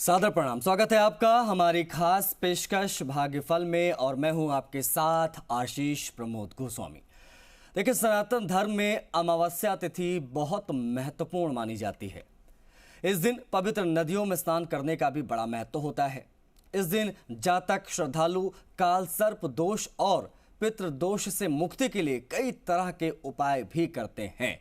सादर प्रणाम। स्वागत है आपका हमारी खास पेशकश भाग्यफल में और मैं हूं आपके साथ आशीष प्रमोद गोस्वामी। देखिए, सनातन धर्म में अमावस्या तिथि बहुत महत्वपूर्ण मानी जाती है। इस दिन पवित्र नदियों में स्नान करने का भी बड़ा महत्व होता है। इस दिन जातक श्रद्धालु काल सर्प दोष और पितृ दोष से मुक्ति के लिए कई तरह के उपाय भी करते हैं।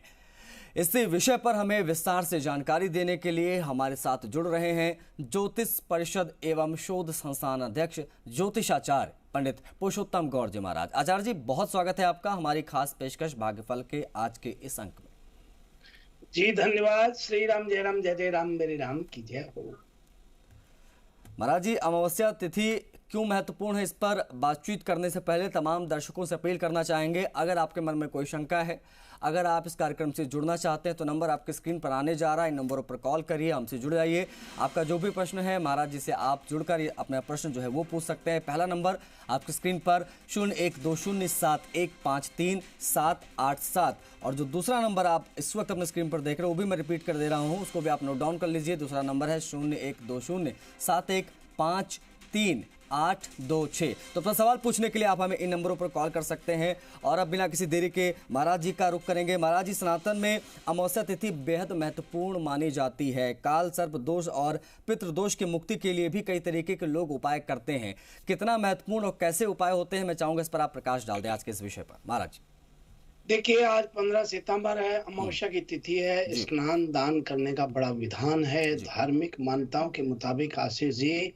इसी विषय पर हमें विस्तार से जानकारी देने के लिए हमारे साथ जुड़ रहे हैं ज्योतिष परिषद एवं शोध संस्थान अध्यक्ष ज्योतिषाचार्य पंडित पुरुषोत्तम गौर जी महाराज। आचार्य जी, बहुत स्वागत है आपका हमारी खास पेशकश भाग्यफल के आज के इस अंक में। जी धन्यवाद। श्री राम जय राम जय जय राम मेरे राम की जय हो। महाराज जी, अमावस्या तिथि क्यों महत्वपूर्ण है, इस पर बातचीत करने से पहले तमाम दर्शकों से अपील करना चाहेंगे, अगर आपके मन में कोई शंका है, अगर आप इस कार्यक्रम से जुड़ना चाहते हैं तो नंबर आपके स्क्रीन पर आने जा रहा है, इन नंबरों पर कॉल करिए, हमसे जुड़ जाइए। आपका जो भी प्रश्न है महाराज जी से आप जुड़कर अपना प्रश्न जो है वो पूछ सकते हैं। पहला नंबर आपकी स्क्रीन पर 012071537787 और जो दूसरा नंबर आप इस वक्त अपने स्क्रीन पर देख रहे हो वो भी मैं रिपीट कर दे रहा हूँ, उसको भी आप नोट डाउन कर लीजिए। दूसरा नंबर है 012071532826। तो अपना सवाल पूछने के लिए आप हमें इन नंबरों पर कॉल कर सकते हैं। और अब बिना किसी देरी के महाराज जी का रुख करेंगे। महाराज जी, सनातन में अमावस्या तिथि बेहद महत्वपूर्ण मानी जाती है। काल सर्प दोष और पितृदोष की मुक्ति के लिए भी कई तरीके के लोग उपाय करते हैं। कितना महत्वपूर्ण और कैसे उपाय होते हैं, मैं चाहूंगा इस पर आप प्रकाश डाल दें आज के इस विषय पर। महाराज देखिए, आज 15 सितंबर है, अमावस्या की तिथि है। स्नान दान करने का बड़ा विधान है। धार्मिक मान्यताओं के मुताबिक आशीष जी,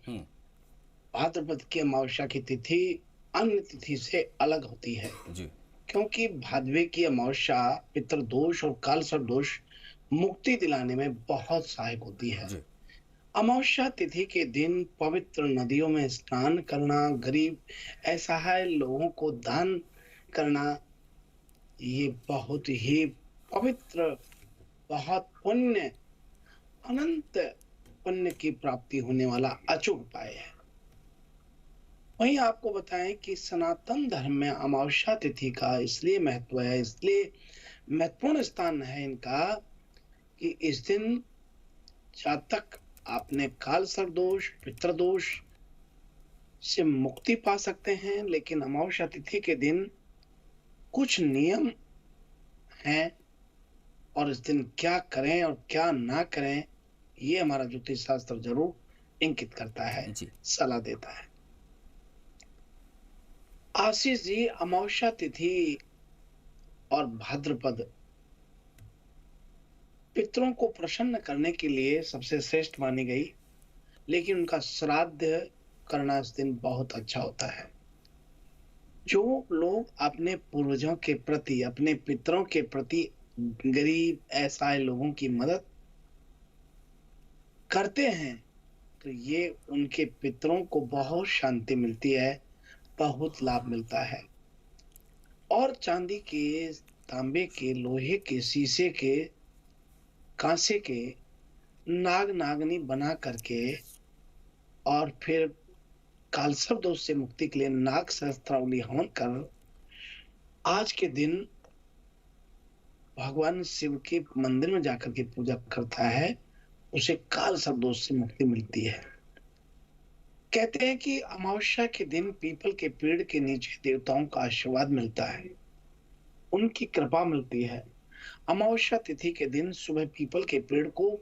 भाद्रपद की अमावस्या की तिथि अन्य तिथि से अलग होती है जी। क्योंकि भादवे की अमावस्या पितृदोष और कालसर्प दोष मुक्ति दिलाने में बहुत सहायक होती है जी। अमावस्या तिथि के दिन पवित्र नदियों में स्नान करना, गरीब असहाय लोगों को दान करना, ये बहुत ही पवित्र, बहुत पुण्य, अनंत पुण्य की प्राप्ति होने वाला अचूक उपाय है। वहीं आपको बताएं कि सनातन धर्म में अमावस्या तिथि का इसलिए महत्व है, इसलिए महत्वपूर्ण स्थान है इनका कि इस दिन जातक अपने काल सर्प दोष, पितृदोष से मुक्ति पा सकते हैं। लेकिन अमावस्या तिथि के दिन कुछ नियम हैं और इस दिन क्या करें और क्या ना करें, ये हमारा ज्योतिष शास्त्र जरूर इंगित करता है, सलाह देता है। आशीष जी, अमावस्या तिथि और भाद्रपद पितरों को प्रसन्न करने के लिए सबसे श्रेष्ठ मानी गई, लेकिन उनका श्राद्ध करना इस दिन बहुत अच्छा होता है। जो लोग अपने पूर्वजों के प्रति, अपने पितरों के प्रति गरीब असहाय लोगों की मदद करते हैं तो ये उनके पितरों को बहुत शांति मिलती है, बहुत लाभ मिलता है। और चांदी के, तांबे के, लोहे के, शीशे के, कांसे के नाग नागनी बना करके और फिर कालसर्प दोष से मुक्ति के लिए नाग सहस्त्रावली हवन कर आज के दिन भगवान शिव के मंदिर में जाकर के पूजा करता है, उसे कालसर्प दोष से मुक्ति मिलती है। कहते हैं कि अमावस्या के दिन पीपल के पेड़ के नीचे देवताओं का आशीर्वाद मिलता है, उनकी कृपा मिलती है। अमावस्या तिथि के दिन सुबह पीपल के पेड़ को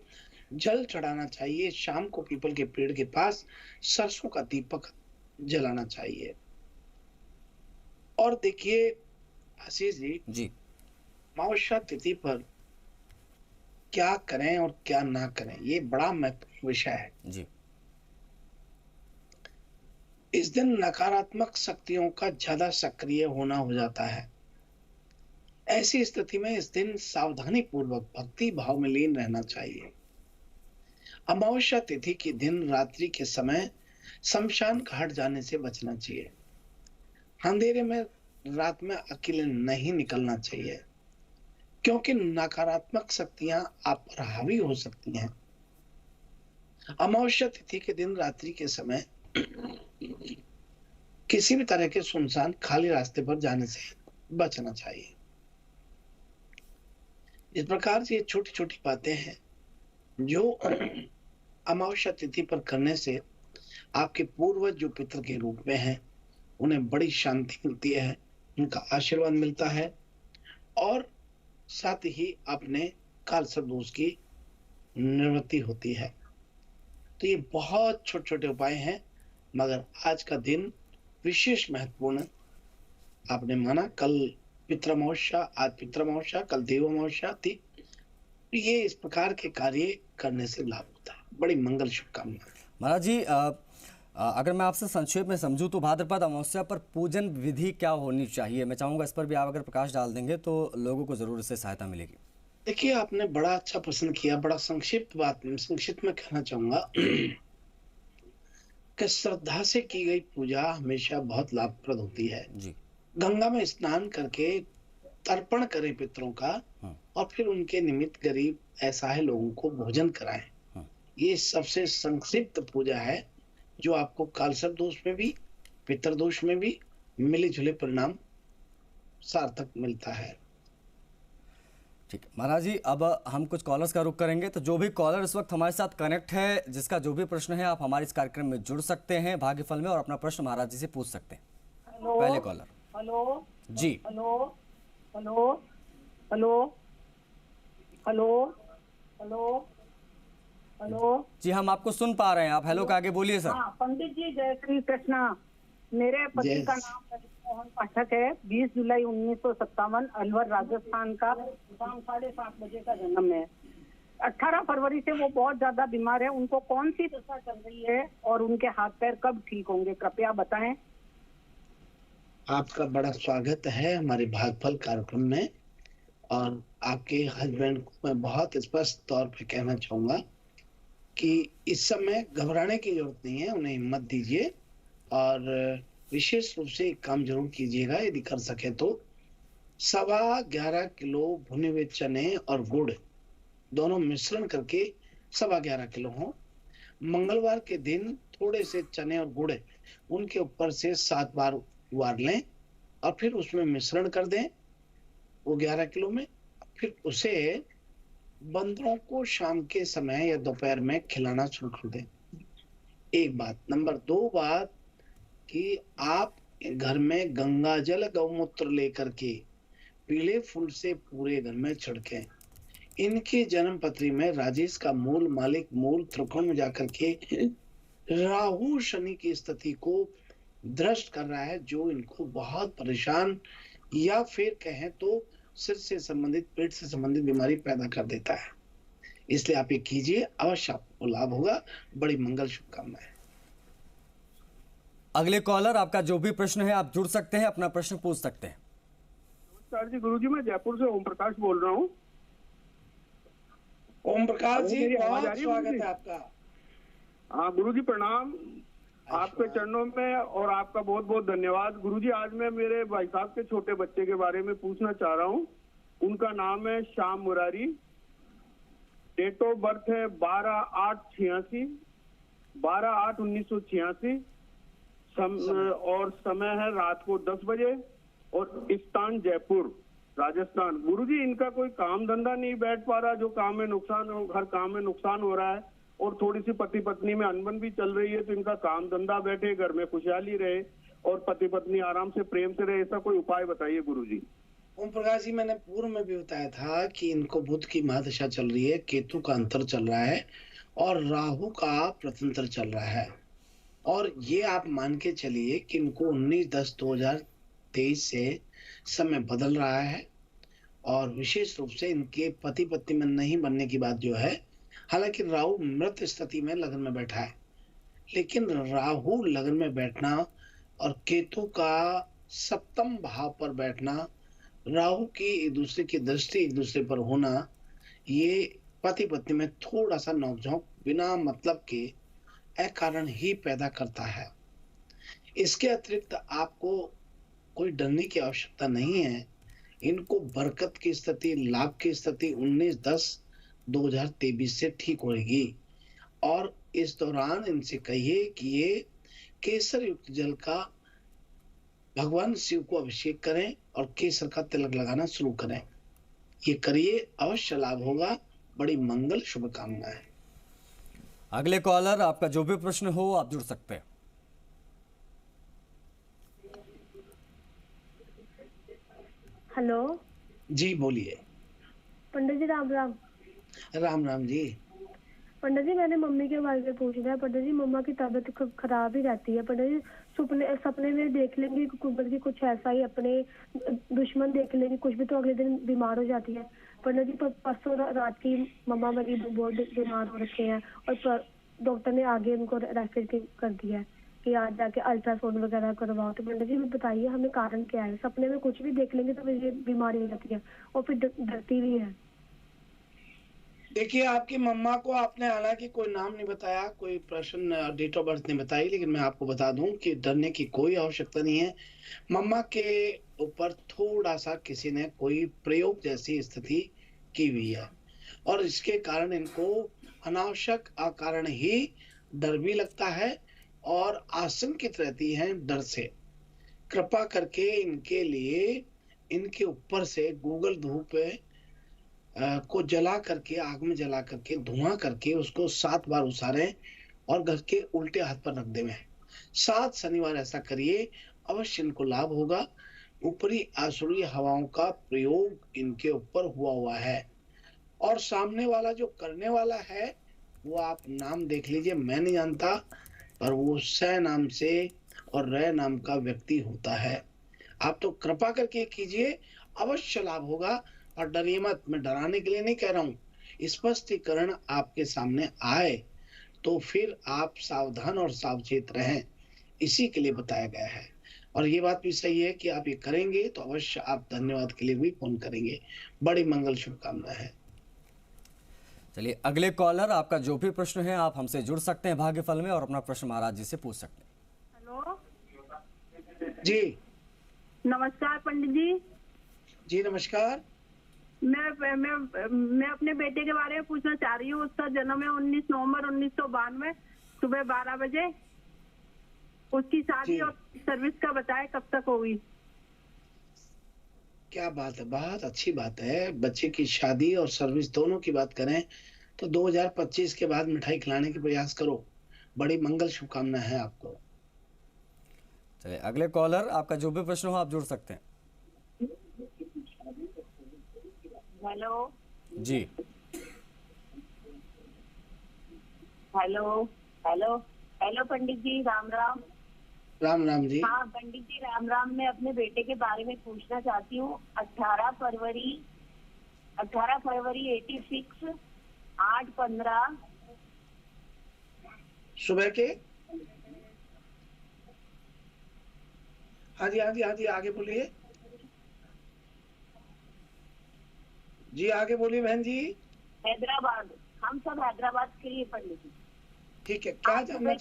जल चढ़ाना चाहिए, शाम को पीपल के पेड़ के पास सरसों का दीपक जलाना चाहिए। और देखिए आशीष जी, अमावस्या तिथि पर क्या करें और क्या ना करें, ये बड़ा महत्वपूर्ण विषय है जी। इस दिन नकारात्मक शक्तियों का ज्यादा सक्रिय होना हो जाता है। ऐसी स्थिति में इस दिन सावधानी पूर्वक भक्ति भाव में लीन रहना चाहिए। अमावस्या तिथि के दिन रात्रि के समय शमशान घाट जाने से बचना चाहिए। अंधेरे में रात में अकेले नहीं निकलना चाहिए, क्योंकि नकारात्मक शक्तियां आप पर हावी हो सकती हैं। अमावस्या तिथि के दिन रात्रि के समय किसी भी तरह के सुनसान खाली रास्ते पर जाने से बचना चाहिए। इस प्रकार से ये छोटी छोटी बातें हैं जो अमावस्या तिथि पर करने से आपके पूर्वज जो पितृ के रूप में हैं, उन्हें बड़ी शांति मिलती है, उनका आशीर्वाद मिलता है और साथ ही अपने कालसर्प दोष की निवृत्ति होती है। तो ये बहुत छोटे-छोटे उपाय हैं, मगर आज का दिन विशेष महत्वपूर्ण आपने माना। कल पितृअमावस्या, आज पितृअमावस्या, कल देव अमावस्या थी। तो ये इस प्रकार के कार्य करने से लाभ होता है। बड़ी मंगल शुभकामनाएं। महाराज जी, अगर मैं आपसे संक्षेप में समझूं तो भाद्रपद अमावस्या पर पूजन विधि क्या होनी चाहिए? मैं चाहूंगा इस पर भी आप अगर प्रकाश डाल देंगे तो लोगों को जरूर इससे सहायता मिलेगी। देखिए, आपने बड़ा अच्छा प्रश्न किया। बड़ा संक्षिप्त में कहना चाहूंगा कि श्रद्धा से की गई पूजा हमेशा बहुत लाभप्रद होती है। जी। गंगा में स्नान करके तर्पण करें पितरों का और फिर उनके निमित्त गरीब असहाय लोगों को भोजन कराएं। ये सबसे संक्षिप्त पूजा है जो आपको कालसर्प दोष में भी पितृदोष में भी मिले जुले परिणाम सार्थक मिलता है। ठीक है महाराज जी, अब हम कुछ कॉलर्स का रुख करेंगे। तो जो भी कॉलर इस वक्त हमारे साथ कनेक्ट है, जिसका जो भी प्रश्न है, आप हमारे इस कार्यक्रम में जुड़ सकते हैं भाग्यफल में और अपना प्रश्न महाराज जी से पूछ सकते हैं। पहले कॉलर। हेलो जी। Hello hello hello hello hello hello जी, हम आपको सुन पा रहे हैं, आप हेलो का आगे बोलिए सर। हाँ, पंडित जी, जय श्री कृष्णा। मेरे पति का नाम ललित मोहन पाठक है। 20 जुलाई 1957 अलवर राजस्थान का शाम 7:30 बजे का जन्म है। 18 फरवरी से वो बहुत ज्यादा बीमार है। उनको कौन सी दशा चल रही है और उनके हाथ पैर कब ठीक होंगे, कृपया बताएं। आपका बड़ा स्वागत है हमारे भाग्यफल कार्यक्रम में। और आपके हस्बैंड को मैं बहुत स्पष्ट तौर पे कहना चाहूंगा कि इस समय घबराने की जरूरत नहीं है, उन्हें हिम्मत दीजिए और विशेष रूप से एक काम जरूर कीजिएगा, यदि कर सके तो 11.25 किलो भुने हुए चने और गुड़ दोनों मिश्रण करके 11.25 किलो हो। मंगलवार के दिन थोड़े से चने और गुड़ उनके ऊपर से 7 बार उबाल लें और फिर उसमें मिश्रण कर दें वो 11 किलो में। फिर उसे बंदरों को शाम के समय या दोपहर में खिलाना शुरू कर दें। एक बात। नंबर 2 बात कि आप घर में गंगा जल गौमूत्र लेकर के पीले फूल से पूरे घर में छिड़कें। इनके जन्म पत्री में राजेश का मूल मालिक मूल त्रिकोण में जाकर के राहु शनि की स्थिति को दृष्ट कर रहा है, जो इनको बहुत परेशान या फिर कहें तो सिर से संबंधित, पेट से संबंधित बीमारी पैदा कर देता है। इसलिए आप ये कीजिए, अवश्य आपको लाभ होगा। बड़ी मंगल शुभकामनाएं। अगले कॉलर, आपका जो भी प्रश्न है आप जुड़ सकते हैं, अपना प्रश्न पूछ सकते हैं। नमस्कार जी, गुरुजी, मैं जयपुर से ओम प्रकाश बोल रहा हूँ। ओम प्रकाश जी, मेरी आवाज आ बहुत रही है स्वागत गुरुजी? है आपका। हाँ गुरुजी, प्रणाम आपके चरणों में और आपका बहुत बहुत धन्यवाद। गुरुजी, आज मैं मेरे भाई साहब के छोटे बच्चे के बारे में पूछना चाह रहा हूँ। उनका नाम है Shyam Murari. Date of birth है 12/8/86, 12/8/1986। और समय है रात को 10 बजे और स्थान जयपुर राजस्थान। गुरुजी, इनका कोई काम धंधा नहीं बैठ पा रहा, जो काम में नुकसान हो, हर काम में नुकसान हो रहा है और थोड़ी सी पति पत्नी में अनबन भी चल रही है। तो इनका काम धंधा बैठे, घर में खुशहाली रहे और पति पत्नी आराम से प्रेम से रहे, ऐसा कोई उपाय बताइए गुरुजी। ओम प्रकाश जी, मैंने पूर्व में भी बताया था कि इनको बुध की महादशा चल रही है, केतु का अंतर चल रहा है और राहु का प्रतंत्र चल रहा है। और ये आप मान के चलिए कि इनको 19/10/2023 से समय बदल रहा है और विशेष रूप से इनके पति पत्नी में नहीं बनने की बात जो है, हालांकि राहु मृत स्थिति में लगन में बैठा है, लेकिन राहु लगन में बैठना और केतु का 7म भाव पर बैठना, राहु की एक दूसरे की दृष्टि एक दूसरे पर होना, ये पति पत्नी में थोड़ा सा नोकझोंक बिना मतलब के अकारण ही पैदा करता है। इसके अतिरिक्त आपको कोई डरने की आवश्यकता नहीं है। इनको बरकत की स्थिति, लाभ की स्थिति 19/10/2023 से ठीक होगी और इस दौरान इनसे कहिए कि ये केसर युक्त जल का भगवान शिव को अभिषेक करें और केसर का तिलक लगाना शुरू करें। ये करिए, अवश्य लाभ होगा। बड़ी मंगल शुभकामनाएं। अगले कॉलर, आपका जो भी प्रश्न हो आप जुड़ सकते हैं। हेलो जी बोलिए। पंडित जी, राम राम। राम राम जी। पंडित जी, मैंने मम्मी के बारे में पूछना है। पंडित जी, मम्मा की तबीयत खराब ही रहती है। पंडित जी, सपने में देख लेंगी कि कुछ ऐसा ही अपने दुश्मन देख लेंगी कुछ भी, तो अगले दिन बीमार हो जाती है। पंडित जी, परसों रात की मम्मा मेरी बहुत बीमार हो रखे हैं और डॉक्टर ने आगे उनको रेफर कर दिया है कि आज जाके अल्ट्रासाउंड वगैरह करवाओ। तो पंडित जी बताइए हमें कारण क्या है? सपने में कुछ भी देख लेंगे तो मुझे बीमारी हो जाती है और फिर डरती भी है। देखिए, आपकी मम्मा को आपने हालांकि कोई नाम नहीं बताया, कोई प्रश्न डेट ऑफ बर्थ नहीं बताई, लेकिन मैं आपको बता दूं कि डरने की कोई आवश्यकता नहीं है। मम्मा के ऊपर थोड़ा सा किसी ने कोई प्रयोग जैसी स्थिति की हुई है और इसके कारण इनको अनावश्यक अकारण ही डर भी लगता है और आशंकित रहती हैं डर से। कृपा करके इनके लिए इनके ऊपर से गूगल धूप को जला करके, आग में जला करके, धुआं करके उसको 7 बार उसारें और घर के उल्टे हाथ पर रख देवें। 7 शनिवार ऐसा करिए, अवश्य इनको लाभ होगा। ऊपरी आसुरी हवाओं का प्रयोग इनके ऊपर हुआ है और सामने वाला जो करने वाला है वो आप नाम देख लीजिए, मैं नहीं जानता, पर वो स नाम से और र नाम का व्यक्ति होता है। आप तो कृपा करके कीजिए, अवश्य लाभ होगा। और डरिए मत, मैं डराने के लिए नहीं कह रहा हूँ। स्पष्टीकरण आपके सामने आए तो फिर आप सावधान और सावचेत रहें, इसी के लिए बताया गया है। और ये बात भी सही है कि आप ये करेंगे तो अवश्य आप धन्यवाद के लिए भी फोन करेंगे। बड़ी मंगल शुभकामना है। चलिए अगले कॉलर, आपका जो भी प्रश्न है आप हमसे जुड़ सकते हैं भाग्यफल में और अपना प्रश्न महाराज जी से पूछ सकते हैं। हेलो जी नमस्कार पंडित जी। जी नमस्कार। मैं अपने बेटे के बारे में पूछना चाह रही हूँ। उसका जन्म है 19 नवंबर 1992 सुबह 12 बजे। उसकी शादी और सर्विस का बताए कब तक होगी? क्या बात है, बहुत अच्छी बात है। बच्चे की शादी और सर्विस दोनों की बात करें तो 2025 के बाद मिठाई खिलाने के प्रयास करो। बड़ी मंगल शुभकामना है आपको। चलिए अगले कॉलर, आपका जो भी प्रश्न हो आप जुड़ सकते हैं। हेलो जी हेलो हेलो हेलो पंडित जी, राम राम। राम राम जी। हाँ पंडित जी, राम राम। मैं अपने बेटे के बारे में पूछना चाहती हूँ। 18 फरवरी 86 8:15 सुबह के। हाँ जी हाँ जी हाँ जी, आगे बोलिए जी, आगे बोलिए बहन जी। हैदराबाद। हम सब हैदराबाद के लिए पंडित जी। ठीक है, क्या जानना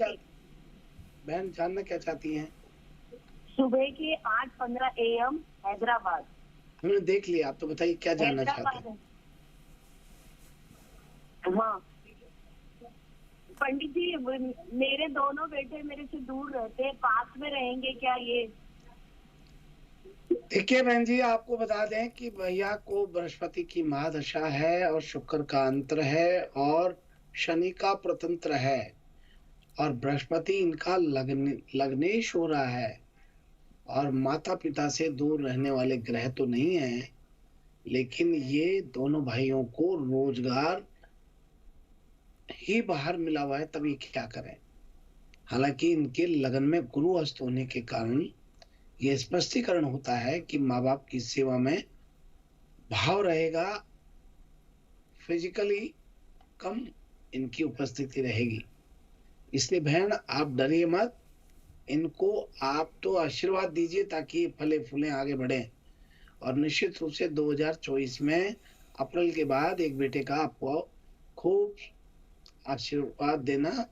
बहन जानना क्या चाहती हैं? सुबह के 8:15 AM हैदराबाद। हमने देख लिया, आप तो बताइए क्या जानना चाहते हैं? हाँ पंडित जी, मेरे दोनों बेटे मेरे से दूर रहते हैं, पास में रहेंगे क्या ये? देखिए बहन जी, आपको बता दें कि भैया को बृहस्पति की महादशा है और शुक्र का अंतर है और शनि का प्रतंत्र है और बृहस्पति इनका लग्नेश हो रहा है और माता पिता से दूर रहने वाले ग्रह तो नहीं है, लेकिन ये दोनों भाइयों को रोजगार ही बाहर मिला हुआ है, तभी क्या करें। हालांकि इनके लगन में गुरु अस्त होने के कारण ये स्पष्टीकरण होता है कि माँ बाप की सेवा में भाव रहेगा, फिजिकली कम इनकी उपस्थिति रहेगी। इसलिए बहन आप डरिए मत, इनको आप तो आशीर्वाद दीजिए ताकि फले फूले आगे बढ़े और निश्चित रूप से 2024 में अप्रैल के बाद एक बेटे का आपको खूब आशीर्वाद देना,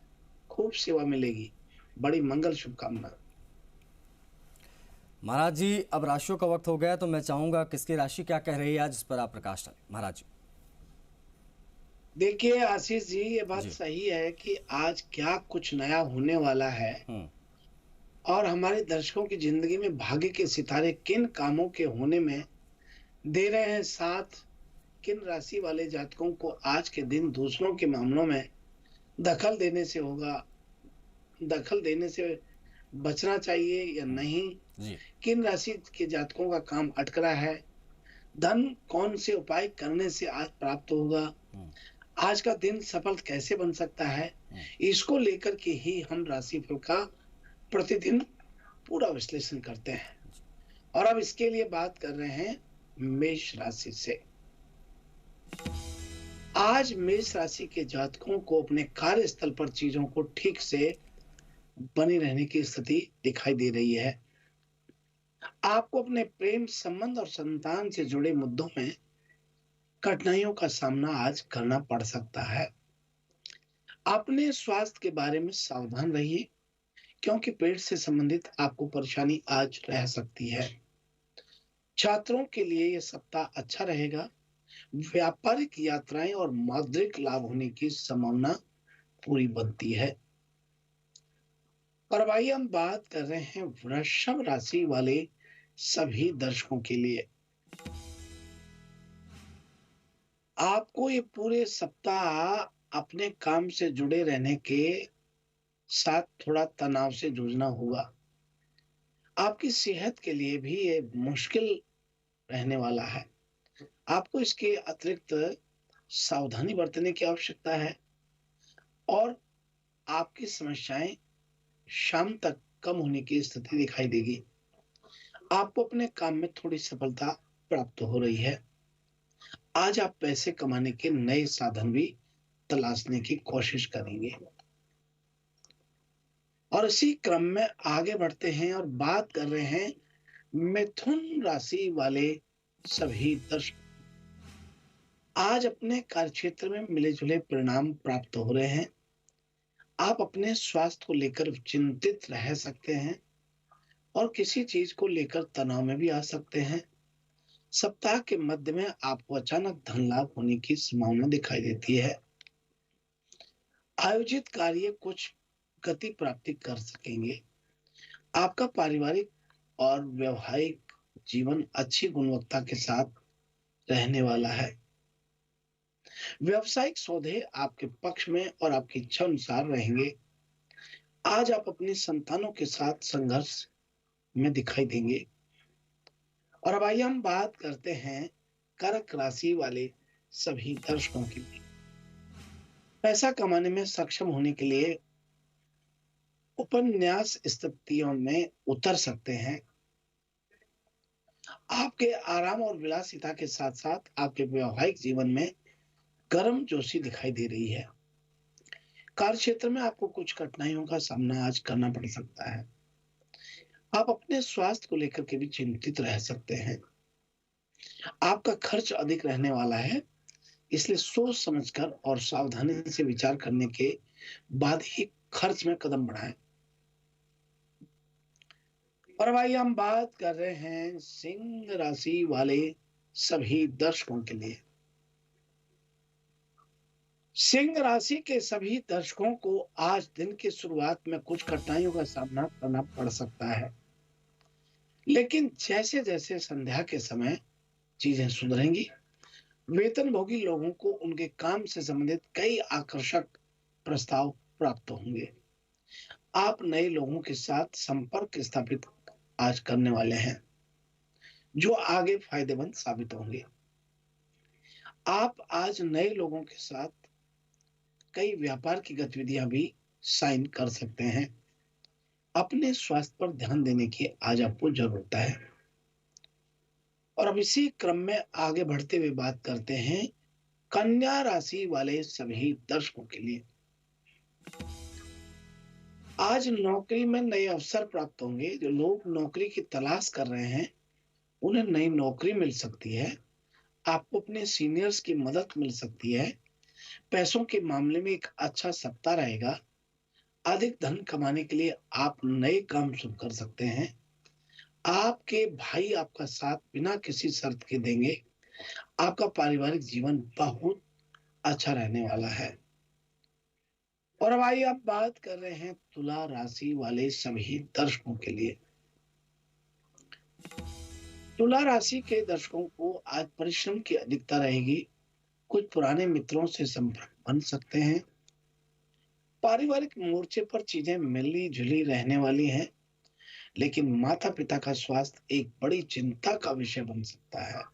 खूब सेवा मिलेगी। बड़ी मंगल शुभकामना। महाराज जी अब राशियों का वक्त हो गया, तो मैं चाहूंगा किसकी राशि क्या कह रही है आज, इस पर आप प्रकाश डालें महाराज जी। देखिए आशीष जी, ये बात सही है कि आज क्या कुछ नया होने वाला है और हमारे दर्शकों की जिंदगी में भाग्य के सितारे किन कामों के होने में दे रहे हैं साथ, किन राशि वाले जातकों को आज के दिन दूसरों के मामलों में दखल देने से होगा, दखल देने से बचना चाहिए या नहीं, जी। किन राशि के जातकों का काम अटक रहा है, धन कौन से उपाय करने से आज प्राप्त होगा, हम्म, आज का दिन सफल कैसे बन सकता है, हम्म, इसको लेकर के ही हम राशिफल का प्रतिदिन पूरा विश्लेषण करते हैं। और अब इसके लिए बात कर रहे हैं मेष राशि से। आज मेष राशि के जातकों को अपने कार्यस्थल पर चीजों को ठीक से बनी रहने की स्थिति दिखाई दे रही है। आपको अपने प्रेम संबंध और संतान से जुड़े मुद्दों में कठिनाइयों का सामना आज करना पड़ सकता है। अपने स्वास्थ्य के बारे में सावधान रहिए, क्योंकि पेट से संबंधित आपको परेशानी आज रह सकती है। छात्रों के लिए यह सप्ताह अच्छा रहेगा। व्यापारिक यात्राएं और मौद्रिक लाभ होने की संभावना पूरी बनती है। और भाई हम बात कर रहे हैं वृषभ राशि वाले सभी दर्शकों के लिए। आपको ये पूरे सप्ताह अपने काम से जुड़े रहने के साथ थोड़ा तनाव से जूझना होगा। आपकी सेहत के लिए भी ये मुश्किल रहने वाला है। आपको इसके अतिरिक्त सावधानी बरतने की आवश्यकता है और आपकी समस्याएं शाम तक कम होने की स्थिति दिखाई देगी। आपको अपने काम में थोड़ी सफलता प्राप्त हो रही है। आज आप पैसे कमाने के नए साधन भी तलाशने की कोशिश करेंगे। और इसी क्रम में आगे बढ़ते हैं और बात कर रहे हैं मिथुन राशि वाले सभी दर्शक। आज अपने कार्यक्षेत्र में मिले जुले परिणाम प्राप्त हो रहे हैं। आप अपने स्वास्थ्य को लेकर चिंतित रह सकते हैं और किसी चीज को लेकर तनाव में भी आ सकते हैं। सप्ताह के मध्य में आपको अचानक धन लाभ होने की संभावना दिखाई देती है। आयोजित कार्य कुछ गति प्राप्ति कर सकेंगे। आपका पारिवारिक और वैवाहिक जीवन अच्छी गुणवत्ता के साथ रहने वाला है। व्यवसायिक सौदे आपके पक्ष में और आपकी इच्छा अनुसार रहेंगे। आज आप अपनी संतानों के साथ संघर्ष में दिखाई देंगे। और अब आइए हम बात करते हैं कर्क राशि वाले सभी दर्शकों की। पैसा कमाने में सक्षम होने के लिए उपन्यास स्थितियों में उतर सकते हैं। आपके आराम और विलासिता के साथ साथ आपके वैवाहिक जीवन में गर्मजोशी दिखाई दे रही है। कार्य क्षेत्र में आपको कुछ कठिनाइयों का सामना आज करना पड़ सकता है। आप अपने स्वास्थ्य को लेकर के भी चिंतित रह सकते हैं। आपका खर्च अधिक रहने वाला है, इसलिए सोच समझकर और सावधानी से विचार करने के बाद ही खर्च में कदम बढ़ाएं। और भाई हम बात कर रहे हैं सिंह राशि वाले सभी दर्शकों के लिए। सिंह राशि के सभी दर्शकों को आज दिन की शुरुआत में कुछ कठिनाइयों का सामना करना पड़ सकता है, लेकिन जैसे जैसे संध्या के समय चीजें सुधरेंगी, वेतनभोगी लोगों को उनके काम से संबंधित कई आकर्षक प्रस्ताव प्राप्त होंगे। आप नए लोगों के साथ संपर्क स्थापित आज करने वाले हैं, जो आगे फायदेमंद साबित होंगे। आप आज नए लोगों के साथ कई व्यापार की गतिविधियां भी साइन कर सकते हैं। अपने स्वास्थ्य पर ध्यान देने की आज आपको जरूरत है। और अब इसी क्रम में आगे बढ़ते हुए बात करते हैं कन्या राशि वाले सभी दर्शकों के लिए। आज नौकरी में नए अवसर प्राप्त होंगे। जो लोग नौकरी की तलाश कर रहे हैं, उन्हें नई नौकरी मिल सकती है। आपको अपने सीनियर्स की मदद मिल सकती है। पैसों के मामले में एक अच्छा सप्ताह रहेगा। अधिक धन कमाने के लिए आप नए काम शुरू कर सकते हैं। आपके भाई आपका साथ बिना किसी शर्त के देंगे। आपका पारिवारिक जीवन बहुत अच्छा रहने वाला है। और अब आइए आप बात कर रहे हैं तुला राशि वाले सभी दर्शकों के लिए। तुला राशि के दर्शकों को आज परिश्रम की अधिकता रहेगी। कुछ पुराने मित्रों से संपर्क बन सकते हैं। पारिवारिक मोर्चे पर चीजें मिली जुली रहने वाली हैं, लेकिन माता पिता का स्वास्थ्य एक बड़ी चिंता का विषय बन सकता है।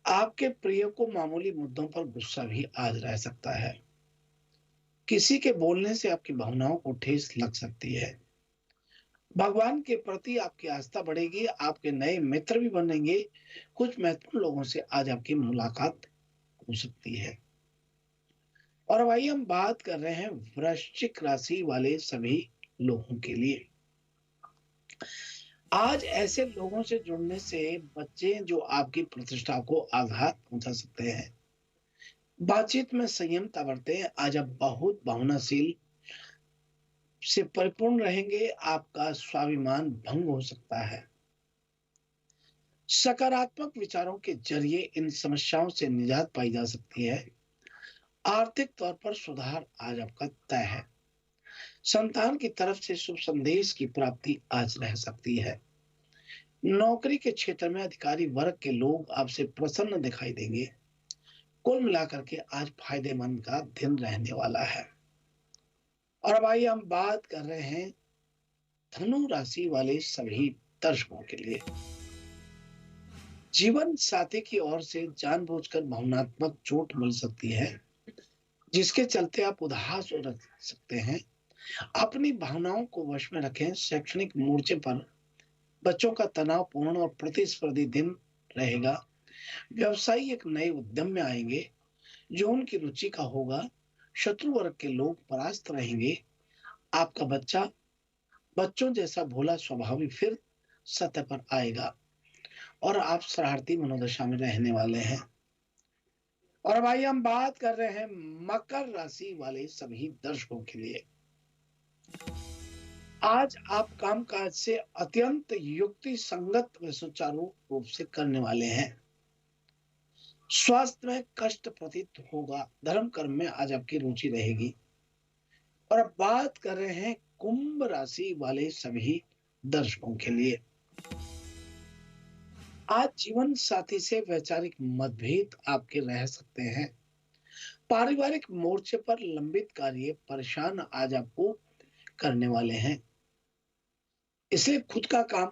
आपके प्रिय को मामूली मुद्दों पर गुस्सा भी आ रह सकता है। किसी के बोलने से आपकी भावनाओं को ठेस लग सकती है। भगवान के प्रति आपकी आस्था बढ़ेगी, आपके नए मित्र भी बनेंगे। कुछ महत्वपूर्ण लोगों से आज आपकी मुलाकात हो सकती है। और अब आइए हम बात कर रहे हैं वृश्चिक राशि वाले सभी लोगों के लिए। आज ऐसे लोगों से जुड़ने से बच्चे जो आपकी प्रतिष्ठा को आघात पहुंचा सकते हैं। बातचीत में संयमता बरतें। आज आप बहुत भावनाशील से परिपूर्ण रहेंगे। आपका स्वाभिमान भंग हो सकता है। सकारात्मक विचारों के जरिए इन समस्याओं से निजात पाई जा सकती है। आर्थिक तौर पर सुधार आज आपका तय है। संतान की तरफ से शुभ संदेश की प्राप्ति आज रह सकती है। नौकरी के क्षेत्र में अधिकारी वर्ग के लोग आपसे प्रसन्न दिखाई देंगे। कुल मिलाकर के आज फायदेमंद का दिन रहने वाला है। और अब आइए हम बात कर रहे हैं धनु राशि वाले सभी दर्शकों के लिए। जीवन साथी की ओर से जानबूझकर भावनात्मक चोट मिल सकती है, जिसके चलते आप उदास हो सकते हैं। अपनी भावनाओं को वश में रखें। शैक्षणिक मोर्चे पर बच्चों का तनावपूर्ण और प्रतिस्पर्धी दिन रहेगा। व्यवसायी एक नए उद्यम में आएंगे जो उनकी रुचि का होगा। शत्रु वर्ग के लोग परास्त रहेंगे। आपका बच्चों जैसा भोला स्वभाव भी फिर सतह पर आएगा और आप शरारती मनोदशा में रहने वाले हैं। और अब आइए हम बात कर रहे हैं मकर राशि वाले सभी दर्शकों के लिए। आज आप कामकाज से अत्यंत युक्ति संगत व सुचारू रूप से करने वाले हैं। स्वास्थ्य में कष्ट प्रतीत होगा। धर्म कर्म में आज आपकी रुचि रहेगी। और अब बात कर रहे हैं कुंभ राशि वाले सभी दर्शकों के लिए। आज जीवन साथी से वैचारिक मतभेद आपके रह सकते हैं। पारिवारिक मोर्चे पर लंबित कार्य परेशान आज आपको करने वाले हैं। इसलिए खुद का काम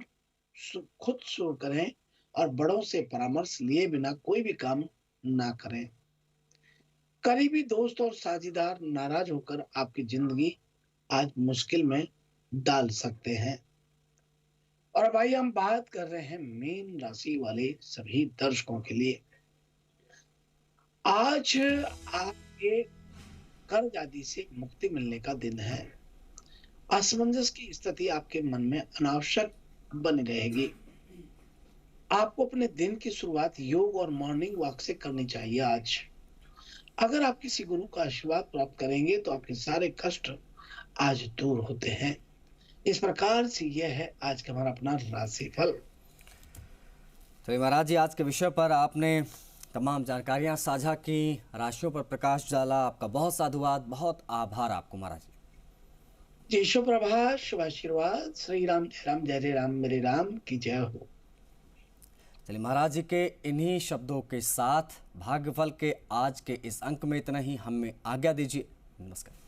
खुद शुरू करें और बड़ों से परामर्श लिए बिना कोई भी काम ना करें। करीबी दोस्त और साझीदार नाराज होकर आपकी जिंदगी आज मुश्किल में डाल सकते हैं। और अब आइए हम बात कर रहे हैं मीन राशि वाले सभी दर्शकों के लिए। आज आपके कर्ज आदि से मुक्ति मिलने का दिन है। असमंजस की स्थिति आपके मन में अनावश्यक बनी रहेगी। आपको अपने दिन की शुरुआत योग और मॉर्निंग वॉक से करनी चाहिए। आज अगर आप किसी गुरु का आशीर्वाद प्राप्त करेंगे तो आपके सारे कष्ट आज दूर होते हैं। इस प्रकार से यह है आज का हमारा अपना राशिफल। तो महाराज जी, आज के विषय पर आपने तमाम जानकारियां साझा की, राशियों पर प्रकाश डाला। आपका बहुत साधुवाद, बहुत आभार आपको महाराज जी। जय शुभ प्रभात, शुभ आशीर्वाद। श्री राम जय राम मेरे राम की जय हो। चलिए महाराज जी के इन्हीं शब्दों के साथ भाग्यफल के आज के इस अंक में इतना ही। हमें आज्ञा दीजिए। नमस्कार।